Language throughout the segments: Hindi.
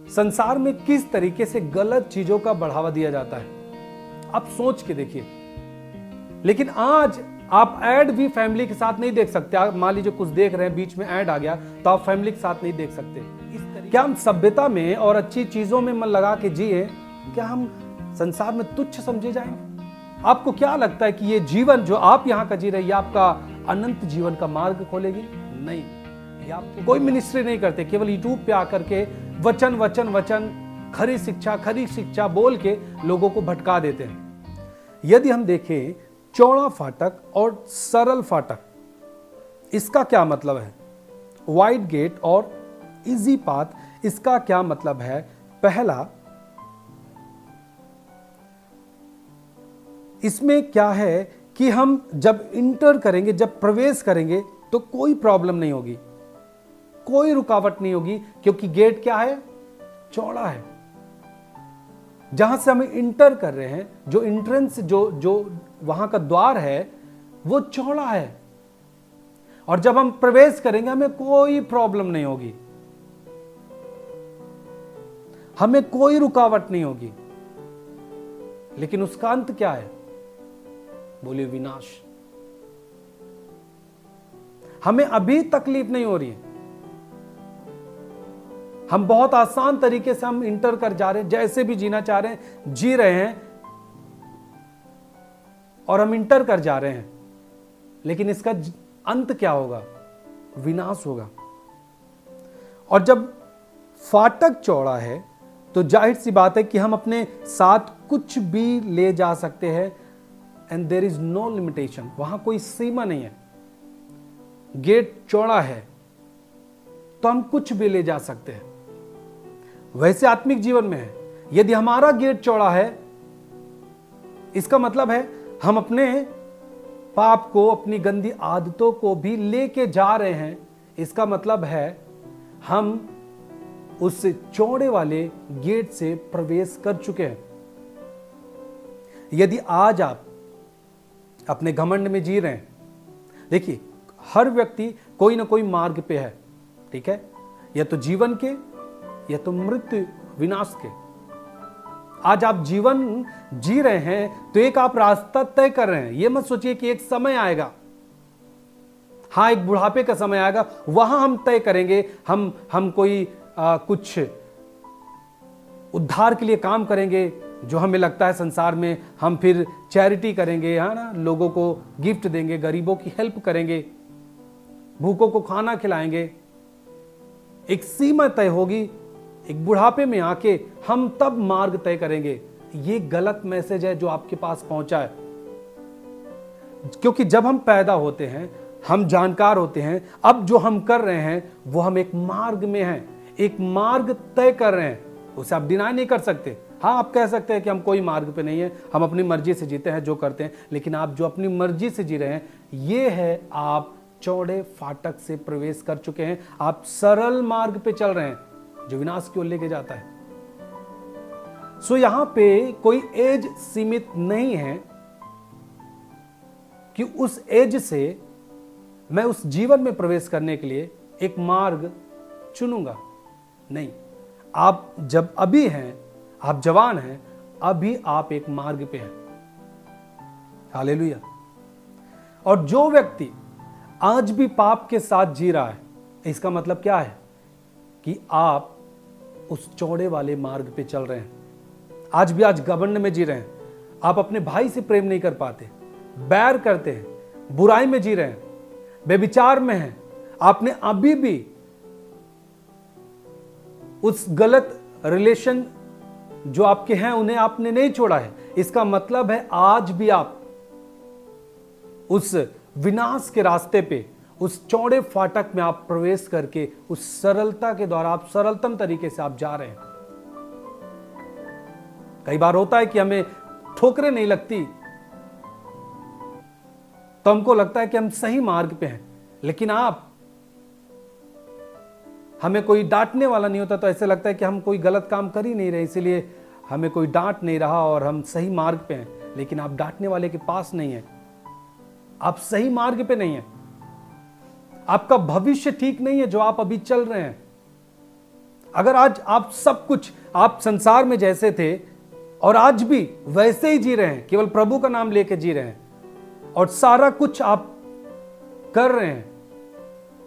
संसार में किस तरीके से गलत चीजों का बढ़ावा दिया जाता है, आप सोच के देखिए। लेकिन आज आप ऐड भी फैमिली के साथ नहीं देख सकते। आप मान लीजिए कुछ देख रहे हैं, बीच में ऐड आ गया तो आप फैमिली के साथ नहीं देख सकते। क्या हम सभ्यता में और अच्छी चीजों में मन लगा के जिए, क्या हम संसार में तुच्छ समझे जाएंगे? आपको क्या लगता है कि ये जीवन जो आप यहाँ का जी रहे, ये आपका अनंत जीवन का मार्ग खोलेगी? नहीं। ये आपको कोई मिनिस्ट्री नहीं करते, केवल यूट्यूब पे आकर के वचन वचन वचन, खरी शिक्षा बोल के लोगों को भटका देते हैं। यदि हम देखें चौड़ा फाटक और सरल फाटक, इसका क्या मतलब है? वाइड गेट और इजी पाथ, इसका क्या मतलब है? पहला, इसमें क्या है कि हम जब इंटर करेंगे, जब प्रवेश करेंगे तो कोई प्रॉब्लम नहीं होगी, कोई रुकावट नहीं होगी, क्योंकि गेट क्या है? चौड़ा है। जहां से हम इंटर कर रहे हैं, जो एंट्रेंस, जो वहां का द्वार है, वो चौड़ा है। और जब हम प्रवेश करेंगे हमें कोई प्रॉब्लम नहीं होगी, हमें कोई रुकावट नहीं होगी। लेकिन उसका अंत क्या है? बोलिए विनाश। हमें अभी तकलीफ नहीं हो रही है, हम बहुत आसान तरीके से हम इंटर कर जा रहे हैं, जैसे भी जीना चाह रहे हैं जी रहे हैं और हम इंटर कर जा रहे हैं। लेकिन इसका अंत क्या होगा? विनाश होगा। और जब फाटक चौड़ा है तो जाहिर सी बात है कि हम अपने साथ कुछ भी ले जा सकते हैं, and there is no limitation, वहां कोई सीमा नहीं है। गेट चौड़ा है तो हम कुछ भी ले जा सकते हैं। वैसे आत्मिक जीवन में है, यदि हमारा गेट चौड़ा है, इसका मतलब है हम अपने पाप को, अपनी गंदी आदतों को भी लेके जा रहे हैं। इसका मतलब है हम उस चौड़े वाले गेट से प्रवेश कर चुके हैं। यदि आज आप अपने घमंड में जी रहे हैं, देखिए हर व्यक्ति कोई ना कोई मार्ग पे है, ठीक है, या तो जीवन के या तो मृत्यु विनाश के। आज आप जीवन जी रहे हैं तो एक आप रास्ता तय कर रहे हैं। यह मत सोचिए कि एक समय आएगा, हाँ एक बुढ़ापे का समय आएगा, वहां हम तय करेंगे, हम कोई कुछ उद्धार के लिए काम करेंगे, जो हमें लगता है संसार में, हम फिर चैरिटी करेंगे, है ना, लोगों को गिफ्ट देंगे, गरीबों की हेल्प करेंगे, भूखों को खाना खिलाएंगे। एक सीमा तय होगी, एक बुढ़ापे में आके हम तब मार्ग तय करेंगे। ये गलत मैसेज है जो आपके पास पहुंचा है। क्योंकि जब हम पैदा होते हैं, हम जानकार होते हैं, अब जो हम कर रहे हैं वो हम एक मार्ग में हैं, एक मार्ग तय कर रहे हैं, उसे आप डिनाई नहीं कर सकते। हाँ, आप कह सकते हैं कि हम कोई मार्ग पे नहीं है, हम अपनी मर्जी से जीते हैं, जो करते हैं, लेकिन आप जो अपनी मर्जी से जी रहे हैं, ये है आप चौड़े फाटक से प्रवेश कर चुके हैं, आप सरल मार्ग पे चल रहे हैं जो विनाश की ओर लेके जाता है। सो यहां पे कोई एज सीमित नहीं है कि उस एज से मैं उस जीवन में प्रवेश करने के लिए एक मार्ग चुनूंगा। नहीं, आप जब अभी हैं, आप जवान हैं, अभी आप एक मार्ग पे हैं। हालेलुया। और जो व्यक्ति आज भी पाप के साथ जी रहा है, इसका मतलब क्या है? कि आप उस चौड़े वाले मार्ग पे चल रहे हैं। आज भी आज घमंड में जी रहे हैं, आप अपने भाई से प्रेम नहीं कर पाते, बैर करते हैं, बुराई में जी रहे हैं, बेविचार में हैं, आपने अभी भी उस गलत रिलेशन जो आपके हैं उन्हें आपने नहीं छोड़ा है। इसका मतलब है आज भी आप उस विनाश के रास्ते पे, उस चौड़े फाटक में आप प्रवेश करके उस सरलता के द्वारा आप सरलतम तरीके से आप जा रहे हैं। कई बार होता है कि हमें ठोकरें नहीं लगती तो हमको लगता है कि हम सही मार्ग पे हैं, लेकिन हमें कोई डांटने वाला नहीं होता तो ऐसे लगता है कि हम कोई गलत काम कर ही नहीं रहे, इसीलिए हमें कोई डांट नहीं रहा और हम सही मार्ग पे हैं। लेकिन आप डांटने वाले के पास नहीं हैं, आप सही मार्ग पे नहीं हैं, आपका भविष्य ठीक नहीं है जो आप अभी चल रहे हैं। अगर आज आप सब कुछ, आप संसार में जैसे थे और आज भी वैसे ही जी रहे हैं, केवल प्रभु का नाम लेके जी रहे हैं और सारा कुछ आप कर रहे हैं,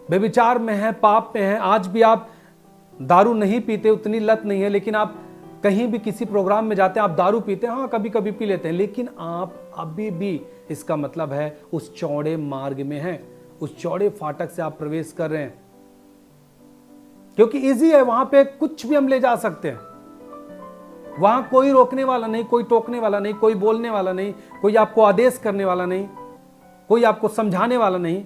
व्यभिचार में है, पाप में है, आज भी आप दारू नहीं पीते, उतनी लत नहीं है, लेकिन आप कहीं भी किसी प्रोग्राम में जाते हैं, आप दारू पीते हैं, हाँ कभी कभी पी लेते हैं, लेकिन आप अभी भी, इसका मतलब है उस चौड़े मार्ग में हैं, उस चौड़े फाटक से आप प्रवेश कर रहे हैं, क्योंकि इजी है, वहां पे कुछ भी हम ले जा सकते हैं, वहां कोई रोकने वाला नहीं, कोई टोकने वाला नहीं, कोई बोलने वाला नहीं, कोई आपको आदेश करने वाला नहीं, कोई आपको समझाने वाला नहीं,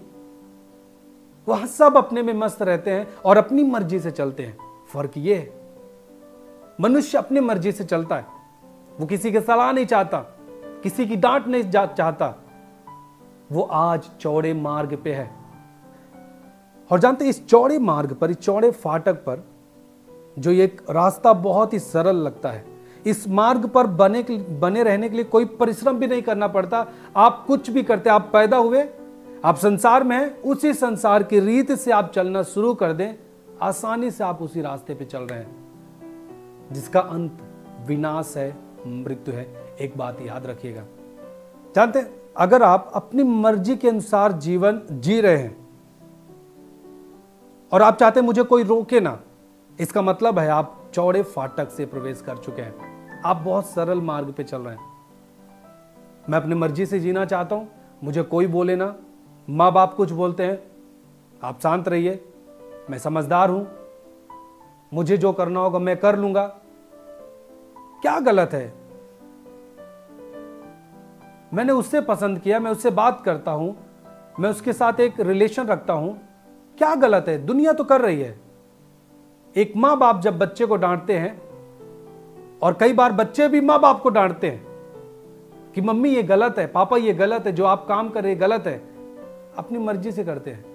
वहां सब अपने में मस्त रहते हैं और अपनी मर्जी से चलते हैं। फर्क यह है, मनुष्य अपनी मर्जी से चलता है, वो किसी की सलाह नहीं चाहता, किसी की डांट नहीं चाहता, वो आज चौड़े मार्ग पे है। और जानते इस चौड़े मार्ग पर, इस चौड़े फाटक पर, जो ये रास्ता बहुत ही सरल लगता है, इस मार्ग पर बने रहने के लिए कोई परिश्रम भी नहीं करना पड़ता, आप कुछ भी करते, आप पैदा हुए, आप संसार में हैं, उसी संसार की रीत से आप चलना शुरू कर दें, आसानी से आप उसी रास्ते पे चल रहे हैं जिसका अंत विनाश है, मृत्यु है। एक बात याद रखिएगा, जानते हैं अगर आप अपनी मर्जी के अनुसार जीवन जी रहे हैं और आप चाहते हैं मुझे कोई रोके ना, इसका मतलब है आप चौड़े फाटक से प्रवेश कर चुके हैं, आप बहुत सरल मार्ग पे चल रहे हैं। मैं अपनी मर्जी से जीना चाहता हूं, मुझे कोई बोले ना, माँ बाप कुछ बोलते हैं, आप शांत रहिए, मैं समझदार हूं, मुझे जो करना होगा मैं कर लूंगा, क्या गलत है? मैंने उससे पसंद किया, मैं उससे बात करता हूं, मैं उसके साथ एक रिलेशन रखता हूं, क्या गलत है? दुनिया तो कर रही है। एक माँ बाप जब बच्चे को डांटते हैं, और कई बार बच्चे भी माँ बाप को डांटते हैं कि मम्मी ये गलत है, पापा ये गलत है, जो आप काम कर रहे गलत है, अपनी मर्जी से करते हैं।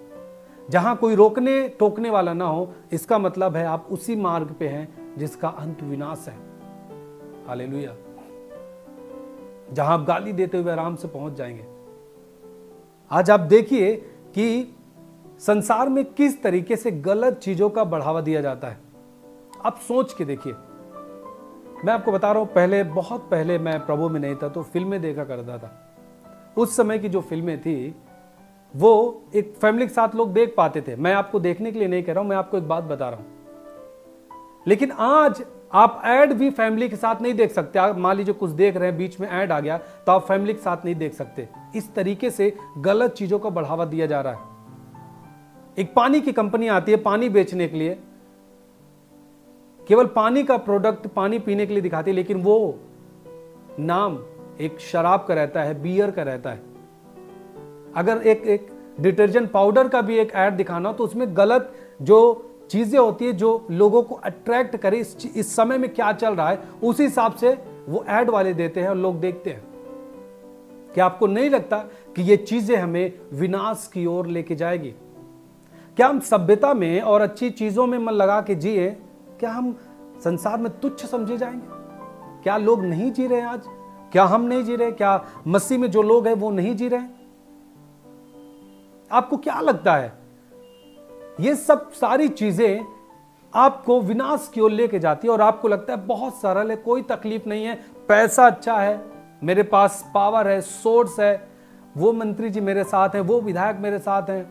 जहां कोई रोकने टोकने वाला ना हो, इसका मतलब है आप उसी मार्ग पे हैं जिसका अंत विनाश है। हालेलुया। जहां आप गाली देते हुए आराम से पहुंच जाएंगे। आज आप देखिए कि संसार में किस तरीके से गलत चीजों का बढ़ावा दिया जाता है, आप सोच के देखिए। मैं आपको बता रहा हूं, पहले, बहुत पहले मैं प्रभु में नहीं था तो फिल्में देखा करता था। उस समय की जो फिल्में थी वो एक फैमिली के साथ लोग देख पाते थे। मैं आपको देखने के लिए नहीं कह रहा हूं, मैं आपको एक बात बता रहा हूं। लेकिन आज आप ऐड भी फैमिली के साथ नहीं देख सकते। आप मान लीजिए कुछ देख रहे हैं, बीच में ऐड आ गया तो आप फैमिली के साथ नहीं देख सकते। इस तरीके से गलत चीजों का बढ़ावा दिया जा रहा है। एक पानी की कंपनी आती है पानी बेचने के लिए, केवल पानी का प्रोडक्ट पानी पीने के लिए दिखाती है, लेकिन वो नाम एक शराब का रहता है, बियर का रहता है। अगर एक डिटर्जेंट पाउडर का भी एक ऐड दिखाना हो तो उसमें गलत जो चीजें होती है जो लोगों को अट्रैक्ट करे, इस समय में क्या चल रहा है उसी हिसाब से वो ऐड वाले देते हैं और लोग देखते हैं। क्या आपको नहीं लगता कि ये चीजें हमें विनाश की ओर लेके जाएगी? क्या हम सभ्यता में और अच्छी चीजों में मन लगा के जिए, क्या हम संसार में तुच्छ समझे जाएंगे? क्या लोग नहीं जी रहे आज? क्या हम नहीं जी रहे? क्या मसीह में जो लोग हैं वो नहीं जी रहे? आपको क्या लगता है? ये सब सारी चीजें आपको विनाश की ओर लेके जाती है और आपको लगता है बहुत सरल है, कोई तकलीफ नहीं है, पैसा अच्छा है, मेरे पास पावर है, सोर्स है, वो मंत्री जी मेरे साथ हैं, वो विधायक मेरे साथ हैं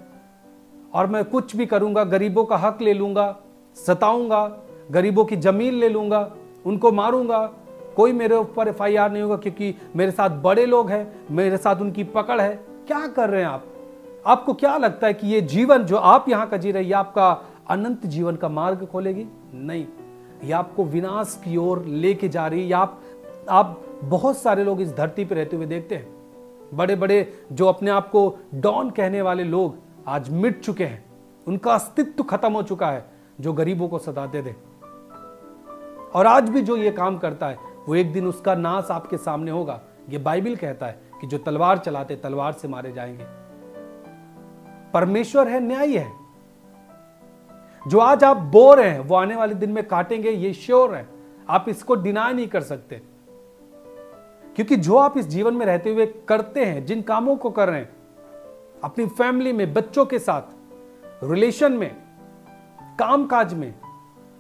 और मैं कुछ भी करूंगा, गरीबों का हक ले लूंगा, सताऊंगा, गरीबों की जमीन ले लूंगा, उनको मारूंगा, कोई मेरे ऊपर FIR नहीं होगा क्योंकि मेरे साथ बड़े लोग हैं, मेरे साथ उनकी पकड़ है। क्या कर रहे हैं आप? आपको क्या लगता है कि ये जीवन जो आप यहां का जी रहे हैं, आपका अनंत जीवन का मार्ग खोलेगी? नहीं, ये आपको विनाश की ओर लेके जा रही है। आप बहुत सारे लोग इस धरती पर रहते हुए देखते हैं, बड़े बड़े जो अपने आप को डॉन कहने वाले लोग आज मिट चुके हैं, उनका अस्तित्व खत्म हो चुका है, जो गरीबों को सताते थे। और आज भी जो ये काम करता है वो एक दिन उसका नाश आपके सामने होगा। ये बाइबल कहता है कि जो तलवार चलाते तलवार से मारे जाएंगे। परमेश्वर है, न्यायी है। जो आज आप बो रहे हैं वो आने वाले दिन में काटेंगे, ये श्योर है, आप इसको डिनाई नहीं कर सकते। क्योंकि जो आप इस जीवन में रहते हुए करते हैं, जिन कामों को कर रहे हैं, अपनी फैमिली में, बच्चों के साथ, रिलेशन में, काम काज में,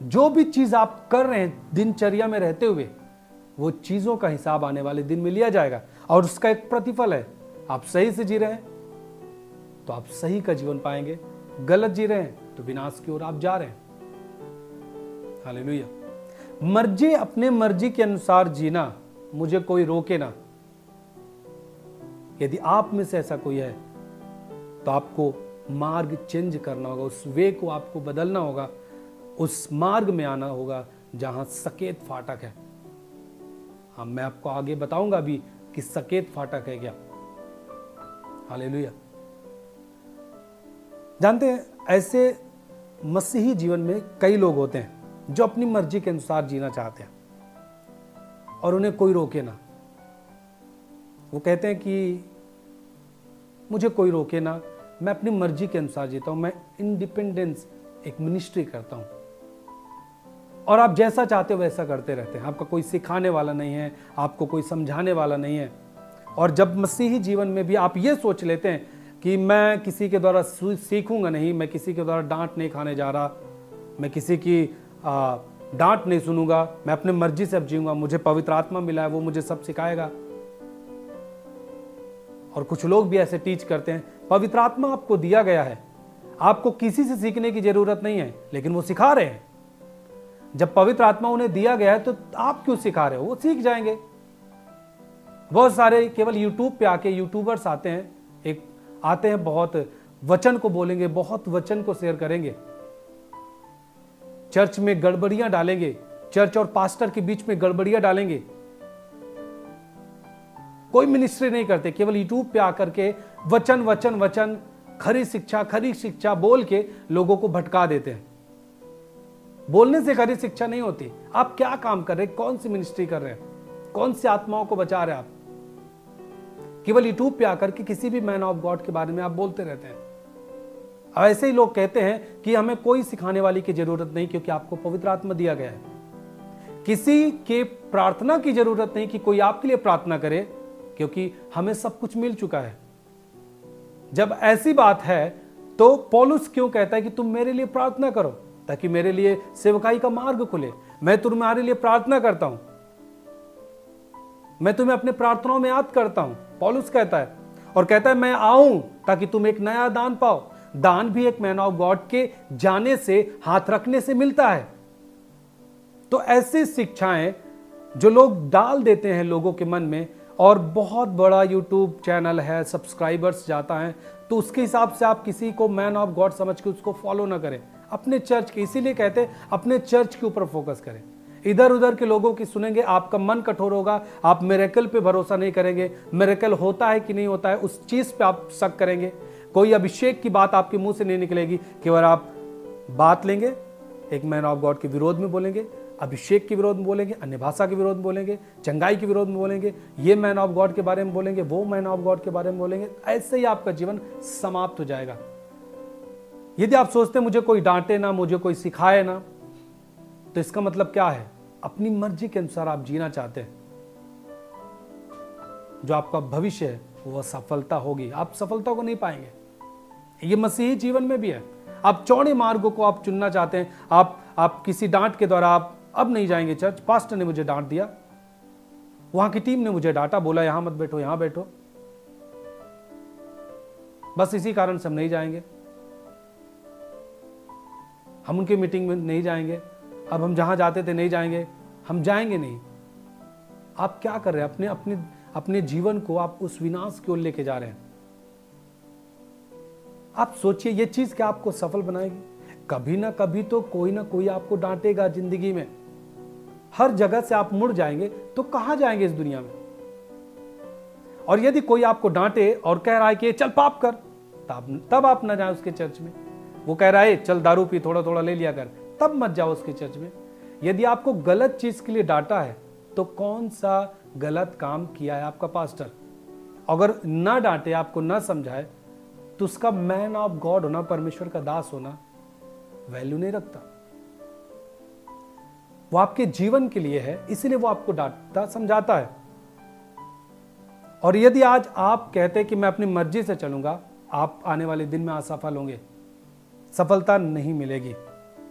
जो भी चीज आप कर रहे हैं दिनचर्या में रहते हुए, वो चीजों का हिसाब आने वाले दिन में लिया जाएगा और उसका एक प्रतिफल है। आप सही से जी रहे हैं तो आप सही का जीवन पाएंगे, गलत जी रहे हैं तो विनाश की ओर आप जा रहे हैं। हालेलुया। मर्जी, अपने मर्जी के अनुसार जीना, मुझे कोई रोके ना। यदि आप में से ऐसा कोई है तो आपको मार्ग चेंज करना होगा, उस वे को आपको बदलना होगा, उस मार्ग में आना होगा जहां सकेत फाटक है। हाँ, मैं आपको आगे बताऊंगा अभी कि सकेत फाटक है क्या। हालेलुया। जानते हैं, ऐसे मसीही जीवन में कई लोग होते हैं जो अपनी मर्जी के अनुसार जीना चाहते हैं और उन्हें कोई रोके ना। वो कहते हैं कि मुझे कोई रोके ना, मैं अपनी मर्जी के अनुसार जीता हूं, मैं इंडिपेंडेंस एक मिनिस्ट्री करता हूं। और आप जैसा चाहते हो वैसा करते रहते हैं, आपका कोई सिखाने वाला नहीं है, आपको कोई समझाने वाला नहीं है। और जब मसीही जीवन में भी आप ये सोच लेते हैं कि मैं किसी के द्वारा सीखूंगा नहीं, मैं किसी के द्वारा डांट नहीं खाने जा रहा, मैं किसी की डांट नहीं सुनूंगा, मैं अपने मर्जी से अब जीऊंगा, मुझे पवित्र आत्मा मिला है, वो मुझे सब सिखाएगा। और कुछ लोग भी ऐसे टीच करते हैं, पवित्र आत्मा आपको दिया गया है, आपको किसी से सीखने की जरूरत नहीं है, लेकिन वो सिखा रहे हैं। जब पवित्र आत्मा उन्हें दिया गया है तो आप क्यों सिखा रहे हो, वो सीख जाएंगे। बहुत सारे केवल यूट्यूब पे आके यूट्यूबर्स आते हैं, बहुत वचन को बोलेंगे, बहुत वचन को शेयर करेंगे, चर्च में गड़बड़ियां डालेंगे, चर्च और पास्टर के बीच में गड़बड़ियां डालेंगे, कोई मिनिस्ट्री नहीं करते, केवल यूट्यूब पे आकर के वचन वचन वचन खरी शिक्षा बोल के लोगों को भटका देते हैं। बोलने से खरी शिक्षा नहीं होती। आप क्या काम कर रहे हैं, कौन सी मिनिस्ट्री कर रहे हैं, कौन सी आत्माओं को बचा रहे हैं आप? केवल यूट्यूब पे आकर के किसी भी मैन ऑफ गॉड के बारे में आप बोलते रहते हैं। ऐसे ही लोग कहते हैं कि हमें कोई सिखाने वाली की जरूरत नहीं, क्योंकि आपको पवित्र आत्मा दिया गया है। किसी के प्रार्थना की जरूरत नहीं कि कोई आपके लिए प्रार्थना करे, क्योंकि हमें सब कुछ मिल चुका है। जब ऐसी बात है तो पौलुस क्यों कहता है कि तुम मेरे लिए प्रार्थना करो ताकि मेरे लिए सेवकाई का मार्ग खुले। मैं तुम्हारे लिए प्रार्थना करता हूं, मैं तुम्हें अपने प्रार्थनाओं में याद करता हूं, पौलुस कहता है। और कहता है मैं आऊं ताकि तुम एक नया दान पाओ। दान भी एक मैन ऑफ गॉड के जाने से, हाथ रखने से मिलता है। तो ऐसी शिक्षाएं जो लोग डाल देते हैं लोगों के मन में, और बहुत बड़ा यूट्यूब चैनल है, सब्सक्राइबर्स जाता है, तो उसके हिसाब से आप किसी को मैन ऑफ गॉड समझ के उसको फॉलो ना करें। अपने चर्च के, इसीलिए कहते हैं अपने चर्च के ऊपर फोकस करें। इधर उधर के लोगों की सुनेंगे, आपका मन कठोर होगा, आप मिरेकल पे भरोसा नहीं करेंगे। मिरेकल होता है कि नहीं होता है उस चीज पे आप शक करेंगे। कोई अभिषेक की बात आपके मुंह से नहीं निकलेगी, केवल आप बात लेंगे, एक मैन ऑफ गॉड के विरोध में बोलेंगे, अभिषेक के विरोध में बोलेंगे, अन्य भाषा के विरोध में बोलेंगे, चंगाई के विरोध में बोलेंगे, ये मैन ऑफ गॉड के बारे में बोलेंगे, वो मैन ऑफ गॉड के बारे में बोलेंगे। ऐसे ही आपका जीवन समाप्त हो जाएगा। यदि आप सोचते हैं मुझे कोई डांटे ना, मुझे कोई सिखाए ना, तो इसका मतलब क्या है? अपनी मर्जी के अनुसार आप जीना चाहते हैं। जो आपका भविष्य है वह सफलता होगी, आप सफलता को नहीं पाएंगे। ये मसीही जीवन में भी है। आप चौड़े मार्गों को आप चुनना चाहते हैं, आप किसी डांट के द्वारा आप अब नहीं जाएंगे चर्च, पास्टर ने मुझे डांट दिया, वहां की टीम ने मुझे डांटा, बोला यहां मत बैठो, यहां बैठो, बस इसी कारण से हम नहीं जाएंगे, हम उनकी मीटिंग में नहीं जाएंगे, अब हम जहां जाते थे नहीं जाएंगे, हम जाएंगे नहीं। आप क्या कर रहे हैं? अपने जीवन को आप उस विनाश की ओर लेके जा रहे हैं। आप सोचिए, ये चीज क्या आपको सफल बनाएगी? कभी ना कभी तो कोई ना कोई आपको डांटेगा जिंदगी में। हर जगह से आप मुड़ जाएंगे तो कहां जाएंगे इस दुनिया में? और यदि कोई आपको डांटे और कह रहा है कि चल पाप कर, तब आप ना जाए उसके चर्च में। वो कह रहा है चल दारू पी, थोड़ा थोड़ा ले लिया कर, तब मत जाओ उसके चर्च में। यदि आपको गलत चीज के लिए डांटा है तो कौन सा गलत काम किया है आपका पास्टर? अगर ना डांटे, आपको ना समझाए, तो उसका मैन ऑफ गॉड होना, परमेश्वर का दास होना वैल्यू नहीं रखता। वो आपके जीवन के लिए है, इसीलिए वो आपको डांटता समझाता है। और यदि आज आप कहते हैं कि मैं अपनी मर्जी से चलूंगा, आप आने वाले दिन में असफल होंगे, सफलता नहीं मिलेगी।